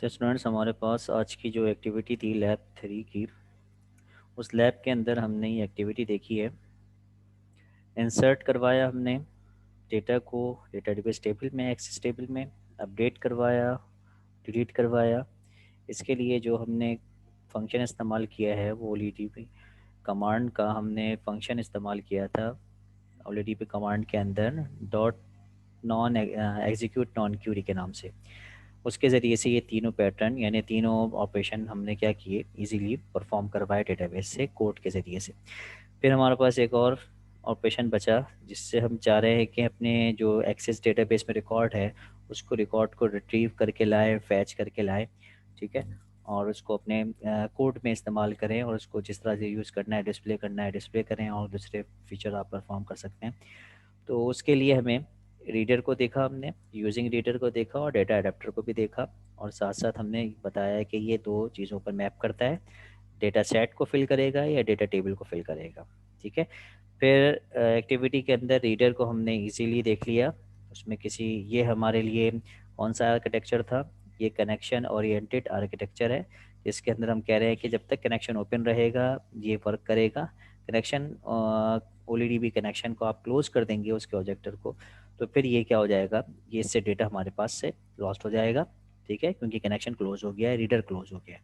तो स्टूडेंट्स हमारे पास आज की जो एक्टिविटी थी लैब 3 की, उस लैब के अंदर हमने ये एक्टिविटी देखी है। इंसर्ट करवाया हमने डेटा को डेटाबेस टेबल में, एक्सेस टेबल में, अपडेट करवाया, डिलीट करवाया। इसके लिए जो हमने फंक्शन इस्तेमाल किया है वो OLEDP कमांड का हमने फंक्शन इस्तेमाल किया था। OLEDP कमांड के अंदर dot non execute non query के नाम से, उसके ज़रिए से ये तीनों पैटर्न यानी तीनों ऑपरेशन हमने क्या किए, इजीली परफॉर्म करवाए डेटाबेस से कोड के ज़रिए से। फिर हमारे पास एक और ऑपरेशन बचा जिससे हम चाह रहे हैं कि अपने जो एक्सेस डेटाबेस में रिकॉर्ड है उसको रिकॉर्ड को रिट्रीव करके लाए, फैच करके लाए, ठीक है, और उसको अपने कोड में इस्तेमाल करें और उसको जिस तरह से यूज़ करना है, डिस्प्ले करना है डिस्प्ले करें, और दूसरे फीचर आप परफॉर्म कर सकते हैं। तो उसके लिए हमें रीडर को देखा, हमने यूजिंग रीडर को देखा और डेटा अडेप्टर को भी देखा, और साथ साथ हमने बताया कि ये दो चीज़ों पर मैप करता है, डेटा सेट को फिल करेगा या डेटा टेबल को फिल करेगा, ठीक है। फिर एक्टिविटी के अंदर रीडर को हमने इजीली देख लिया, उसमें किसी ये हमारे लिए कौन सा आर्किटेक्चर था, ये कनेक्शन ओरिएंटेड आर्किटेक्चर है, जिसके अंदर हम कह रहे हैं कि जब तक कनेक्शन ओपन रहेगा ये वर्क करेगा। कनेक्शन OLEDP कनेक्शन को आप क्लोज कर देंगे उसके ऑब्जेक्टर को, तो फिर ये क्या हो जाएगा, ये इससे डेटा हमारे पास से लॉस्ट हो जाएगा, ठीक है, क्योंकि कनेक्शन क्लोज हो गया है, रीडर क्लोज हो गया है।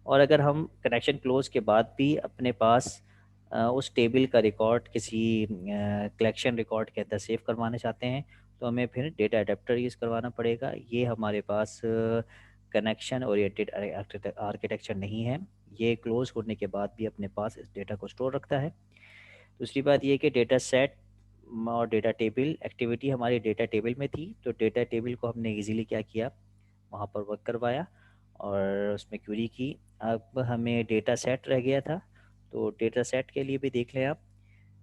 और अगर हम कनेक्शन क्लोज के बाद भी अपने पास उस टेबल का रिकॉर्ड किसी कलेक्शन रिकॉर्ड के अंदर सेव करवाना चाहते हैं तो हमें फिर डेटा अडेप्टर यूज़ करवाना पड़ेगा। ये हमारे पास कनेक्शन ओरिएंटेड आर्किटेक्चर नहीं है, ये क्लोज होने के बाद भी अपने पास इस डेटा को स्टोर रखता है। दूसरी बात ये कि डेटा सेट और डेटा टेबल एक्टिविटी हमारी डेटा टेबल में थी, तो डेटा टेबल को हमने इजीली क्या किया, वहाँ पर वर्क करवाया और उसमें क्वेरी की। अब हमें डेटा सेट रह गया था, तो डेटा सेट के लिए भी देख लें आप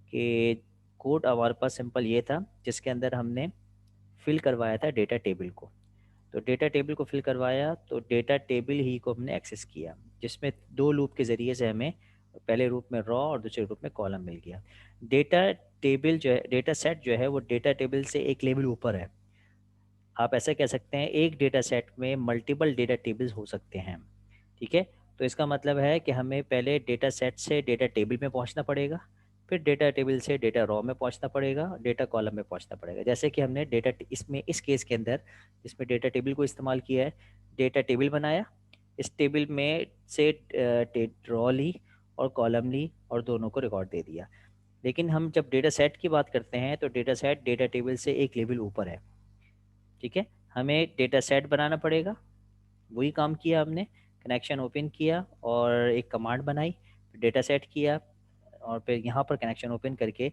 कि कोड हमारे पास सिंपल ये था जिसके अंदर हमने फिल करवाया था डेटा टेबल को। तो डेटा टेबल को फिल करवाया तो डेटा टेबल ही को हमने एक्सेस किया, जिसमें दो लूप के ज़रिए से हमें पहले रूप में रॉ और दूसरे रूप में कॉलम मिल गया। डेटा टेबल जो है, डेटा सेट जो है वो डेटा टेबल से एक लेवल ऊपर है। आप ऐसा कह सकते हैं एक डेटा सेट में मल्टीपल डेटा टेबल्स हो सकते हैं, ठीक है। तो इसका मतलब है कि हमें पहले डेटा सेट से डेटा टेबल में पहुंचना पड़ेगा, फिर डेटा टेबल से डेटा रॉ में पहुंचना पड़ेगा, डेटा कॉलम में पहुंचना पड़ेगा। जैसे कि हमने डेटा इसमें इस केस के अंदर इसमें डेटा टेबल को इस्तेमाल किया है, डेटा टेबल बनाया, इस टेबल में से रॉ ली और कॉलम ली और दोनों को रिकॉर्ड दे दिया। लेकिन हम जब डेटा सेट की बात करते हैं तो डेटा सेट डेटा टेबल से एक लेवल ऊपर है, ठीक है। हमें डेटा सेट बनाना पड़ेगा, वही काम किया हमने, कनेक्शन ओपन किया और एक कमांड बनाई, डेटा सेट किया और फिर यहाँ पर कनेक्शन ओपन करके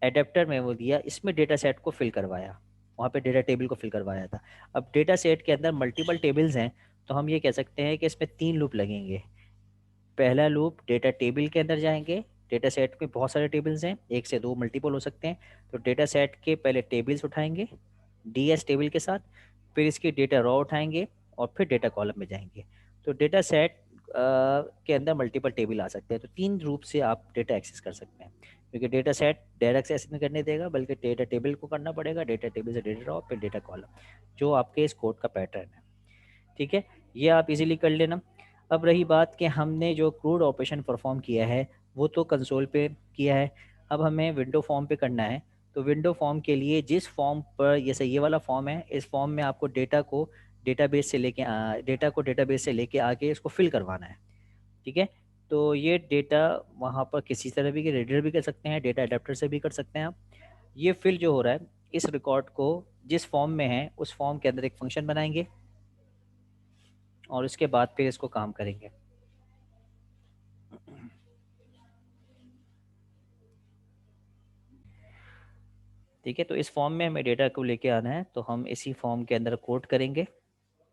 एडेप्टर में वो दिया, इसमें डेटा सेट को फिल करवाया, वहाँ पे डेटा टेबल को फिल करवाया था। अब डेटा सेट के अंदर मल्टीपल टेबल्स हैं, तो हम ये कह सकते हैं कि इसमें 3 लूप लगेंगे। पहला लूप डेटा टेबल के अंदर जाएंगे, डेटा सेट में बहुत सारे टेबल्स हैं, एक से दो मल्टीपल हो सकते हैं, तो डेटा सेट के पहले टेबल्स उठाएंगे DS टेबल के साथ, फिर इसके डेटा रॉ उठाएंगे और फिर डेटा कॉलम में जाएंगे। तो डेटा सेट के अंदर मल्टीपल टेबल आ सकते हैं, तो 3 रूप से आप डेटा एक्सेस कर सकते हैं, क्योंकि डेटा सेट डायरेक्ट एक्सेस नहीं करने देगा बल्कि डेटा टेबल को करना पड़ेगा, डेटा टेबल से डेटा रॉ फिर डेटा कॉलम, जो आपके इस कोड का पैटर्न है, ठीक है। ये आप इजीली कर लेना। अब रही बात कि हमने जो क्रूड ऑपरेशन परफॉर्म किया है वो तो कंसोल पे किया है, अब हमें विंडो फॉर्म पे करना है। तो विंडो फॉर्म के लिए जिस फॉर्म पर, जैसे ये वाला फॉर्म है, इस फॉर्म में आपको डेटा को डेटाबेस से लेके आके इसको फिल करवाना है, ठीक है। तो ये डेटा वहाँ पर किसी तरह भी रीडर भी कर सकते हैं, डेटा अडेप्टर से भी कर सकते हैं आप। ये फिल जो हो रहा है इस रिकॉर्ड को जिस फॉर्म में है उस फॉर्म के अंदर एक फंक्शन बनाएंगे और उसके बाद फिर इसको काम करेंगे। ठीक है, तो इस फॉर्म में हमें डेटा को लेके आना है, तो हम इसी फॉर्म के अंदर कोड करेंगे।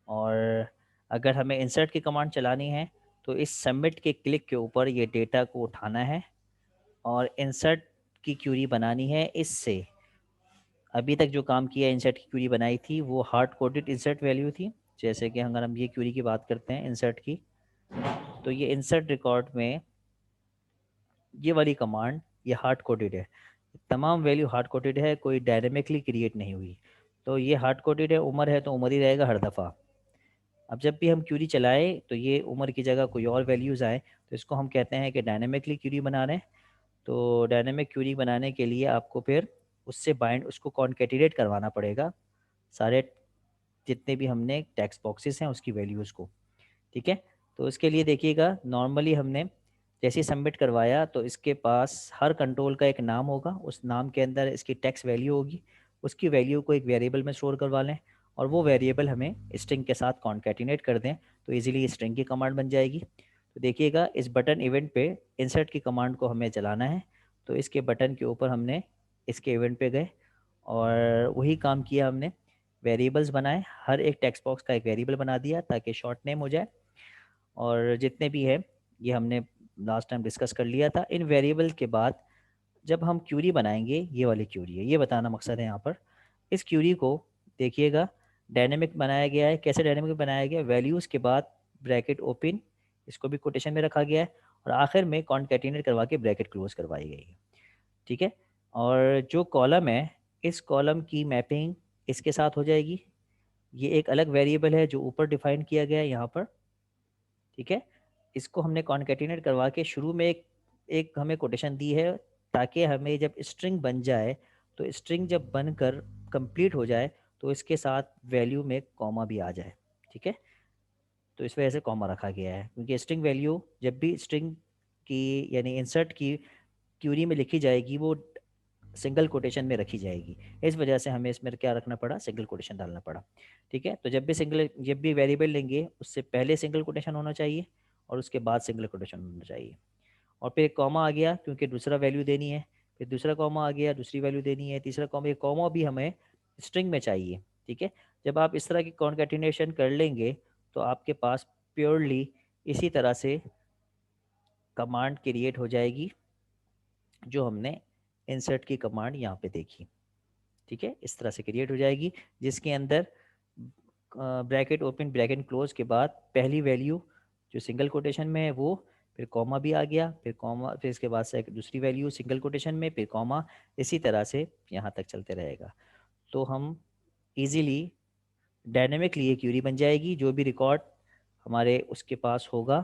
और अगर हमें इंसर्ट की कमांड चलानी है तो इस सबमिट के क्लिक के ऊपर ये डेटा को उठाना है और इंसर्ट की क्यूरी बनानी है इससे। अभी तक जो काम किया इंसर्ट की क्यूरी बनाई थी वो हार्ड कोडेड इंसर्ट वैल्यू थी। जैसे कि अगर हम ये क्यूरी की बात करते हैं इंसर्ट की, तो ये इंसर्ट रिकॉर्ड में ये वाली कमांड ये हार्ड कोडेड है, तमाम वैल्यू हार्ड कोडेड है, कोई डायनेमिकली क्रिएट नहीं हुई। तो ये हार्ड कोडेड है, उम्र है तो उम्र ही रहेगा हर दफ़ा। अब जब भी हम क्यूरी चलाएं तो ये उम्र की जगह कोई और वैल्यूज़ आए तो इसको हम कहते हैं कि डायनेमिकली क्यूरी बना रहे हैं। तो डायनेमिक क्यूरी बनाने के लिए आपको फिर उससे बाइंड उसको कॉन्केटिनेट करवाना पड़ेगा सारे जितने भी हमने टेक्स्ट बॉक्सेस हैं उसकी वैल्यूज़ को। ठीक है, तो इसके लिए देखिएगा नॉर्मली हमने जैसे ही सबमिट करवाया तो इसके पास हर कंट्रोल का एक नाम होगा, उस नाम के अंदर इसकी टेक्स्ट वैल्यू होगी, उसकी वैल्यू को एक वेरिएबल में स्टोर करवा लें और वो वेरिएबल हमें स्ट्रिंग के साथ कॉन्केटिनेट कर दें तो इजीली स्ट्रिंग की कमांड बन जाएगी। तो देखिएगा इस बटन इवेंट पे इंसर्ट की कमांड को हमें चलाना है, तो इसके बटन के ऊपर हमने इसके इवेंट पे गए और वही काम किया हमने, वेरिएबल्स बनाए, हर एक टेक्स्ट बॉक्स का एक वेरिएबल बना दिया ताकि शॉर्ट नेम हो जाए और जितने भी है ये हमने लास्ट टाइम डिस्कस कर लिया था। इन वेरिएबल के बाद जब हम क्यूरी बनाएंगे, ये वाली क्यूरी है, ये बताना मकसद है यहाँ पर। इस क्यूरी को देखिएगा डायनेमिक बनाया गया है। कैसे डायनेमिक बनाया गया? वैल्यूज़ के बाद ब्रैकेट ओपन, इसको भी कोटेशन में रखा गया है और आखिर में कॉन्केटिनेट करवा के ब्रैकेट क्लोज करवाई गई है। ठीक है, और जो कॉलम है इस कॉलम की मैपिंग इसके साथ हो जाएगी। ये एक अलग वेरिएबल है जो ऊपर डिफाइन किया गया है यहाँ पर। ठीक है, इसको हमने कॉन्केटिनेट करवा के शुरू में एक हमें कोटेशन दी है ताकि हमें जब स्ट्रिंग बन जाए तो स्ट्रिंग जब बनकर कंप्लीट हो जाए तो इसके साथ वैल्यू में कॉमा भी आ जाए। ठीक है, तो इस वजह से कॉमा रखा गया है क्योंकि स्ट्रिंग वैल्यू जब भी स्ट्रिंग की यानी इंसर्ट की क्यूरी में लिखी जाएगी वो सिंगल कोटेशन में रखी जाएगी। इस वजह से हमें इसमें क्या रखना पड़ा, सिंगल कोटेशन डालना पड़ा। ठीक है, तो जब भी वेरिएबल लेंगे उससे पहले सिंगल कोटेशन होना चाहिए और उसके बाद सिंगल कोटेशन होना चाहिए। और फिर एक कॉमा आ गया क्योंकि दूसरा वैल्यू देनी है, फिर दूसरा कॉमा आ गया, दूसरी वैल्यू देनी है, तीसरा कॉमा, ये कॉमा भी हमें स्ट्रिंग में चाहिए। ठीक है, जब आप इस तरह की कॉन्केटिनेशन कर लेंगे तो आपके पास प्योरली इसी तरह से कमांड क्रिएट हो जाएगी जो हमने इंसर्ट की कमांड यहाँ पे देखी। ठीक है, इस तरह से क्रिएट हो जाएगी जिसके अंदर ब्रैकेट ओपन ब्रैकेट क्लोज के बाद पहली वैल्यू जो सिंगल कोटेशन में है वो, फिर कॉमा भी आ गया, फिर कॉमा, फिर इसके बाद से दूसरी वैल्यू सिंगल कोटेशन में, फिर कॉमा, इसी तरह से यहाँ तक चलते रहेगा। तो हम इजीली डायनेमिकली ये क्यूरी बन जाएगी। जो भी रिकॉर्ड हमारे उसके पास होगा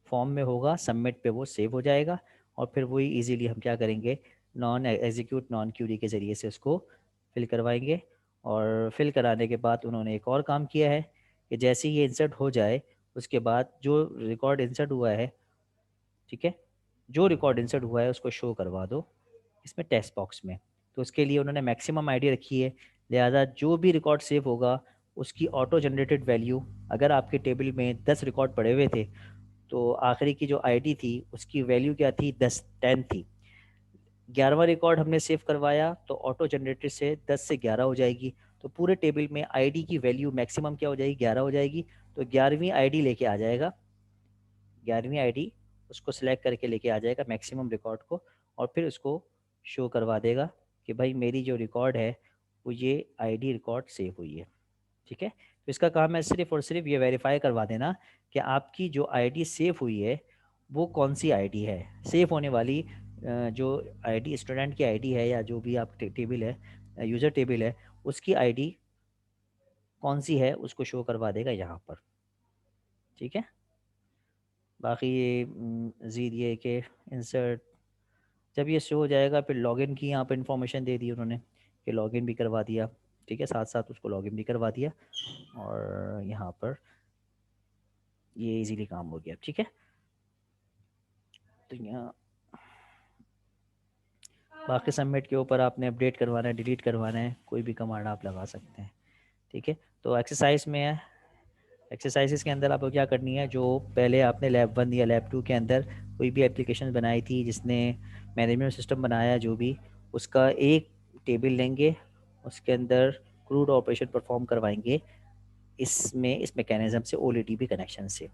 फॉर्म में होगा, सबमिट पे वो सेव हो जाएगा और फिर वही इजीली हम क्या करेंगे, नॉन एग्जीक्यूट नॉन क्यूरी के ज़रिए से उसको फिल करवाएंगे। और फिल कराने के बाद उन्होंने एक और काम किया है कि जैसे ही ये इंसर्ट हो जाए उसके बाद जो रिकॉर्ड इंसर्ट हुआ है, ठीक है, जो रिकॉर्ड इंसर्ट हुआ है उसको शो करवा दो इसमें टेक्स्ट बॉक्स में। तो उसके लिए उन्होंने मैक्सिमम आईडी रखी है, लिहाजा जो भी रिकॉर्ड सेव होगा उसकी ऑटो जनरेटेड वैल्यू, अगर आपके टेबल में 10 रिकॉर्ड पड़े हुए थे तो आखिरी की जो आईडी थी उसकी वैल्यू क्या थी, 10 थी। 11वां रिकॉर्ड हमने सेव करवाया तो ऑटो जनरेटेड से 10 से 11 हो जाएगी, तो पूरे टेबल में आईडी की वैल्यू मैक्सिमम क्या हो जाएगी, 11 हो जाएगी। तो 11वीं आईडी लेके आ जाएगा, 11वीं आईडी उसको सिलेक्ट करके लेके आ जाएगा मैक्सिमम रिकॉर्ड को और फिर उसको शो करवा देगा कि भाई मेरी जो रिकॉर्ड है वो ये आईडी रिकॉर्ड सेव हुई है। ठीक है, तो इसका काम है सिर्फ और सिर्फ ये वेरीफाई करवा देना कि आपकी जो आईडी सेव हुई है वो कौन सी आईडी है। सेव होने वाली जो आईडी स्टूडेंट की आईडी है या जो भी आप टेबल है यूज़र टेबल है उसकी आईडी कौन सी है उसको शो करवा देगा यहाँ पर। ठीक है, बाकी ये ज़ीद ये कि इंसर्ट जब ये शो हो जाएगा फिर लॉगिन की यहाँ पर इन्फॉर्मेशन दे दी उन्होंने कि लॉगिन भी करवा दिया। ठीक है, साथ साथ उसको लॉगिन भी करवा दिया और यहाँ पर ये इजीली काम हो गया। ठीक है, तो यहाँ बाकी सबमिट के ऊपर आपने अपडेट करवाना है, डिलीट करवाना है, कोई भी कमांड आप लगा सकते हैं। ठीक है, तो एक्सरसाइज में है, एक्सरसाइजेस के अंदर आपको क्या करनी है, जो पहले आपने लैब 1 या लैब 2 के अंदर कोई भी एप्लीकेशन बनाई थी जिसने मैनेजमेंट सिस्टम बनाया जो भी, उसका एक टेबल लेंगे, उसके अंदर क्रूड ऑपरेशन परफॉर्म करवाएंगे इसमें इस मैकेनिज़्म से OLEDP कनेक्शन से।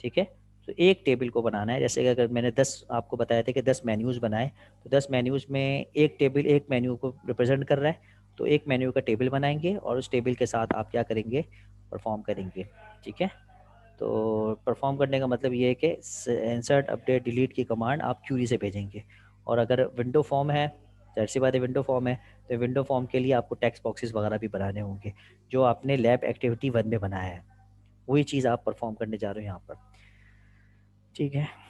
ठीक है, तो एक टेबल को बनाना है, जैसे कि अगर मैंने 10 आपको बताया था कि 10 मेन्यूज़ बनाए तो 10 मेन्यूज़ में एक टेबल एक मेन्यू को रिप्रेजेंट कर रहा है, तो एक मेन्यू का टेबल बनाएंगे और उस टेबल के साथ आप क्या करेंगे, परफॉर्म करेंगे। ठीक है, तो परफॉर्म करने का मतलब ये है कि इंसर्ट अपडेट डिलीट की कमांड आप क्यूरी से भेजेंगे। और अगर विंडो फॉर्म है, जाहिर सी बात है विंडो फॉर्म है, तो विंडो फॉर्म के लिए आपको टेक्स्ट बॉक्सेस वगैरह भी बनाने होंगे जो आपने लैब एक्टिविटी 1 में बनाया है। वही चीज़ आप परफॉर्म करने जा रहे हो यहाँ पर। ठीक है।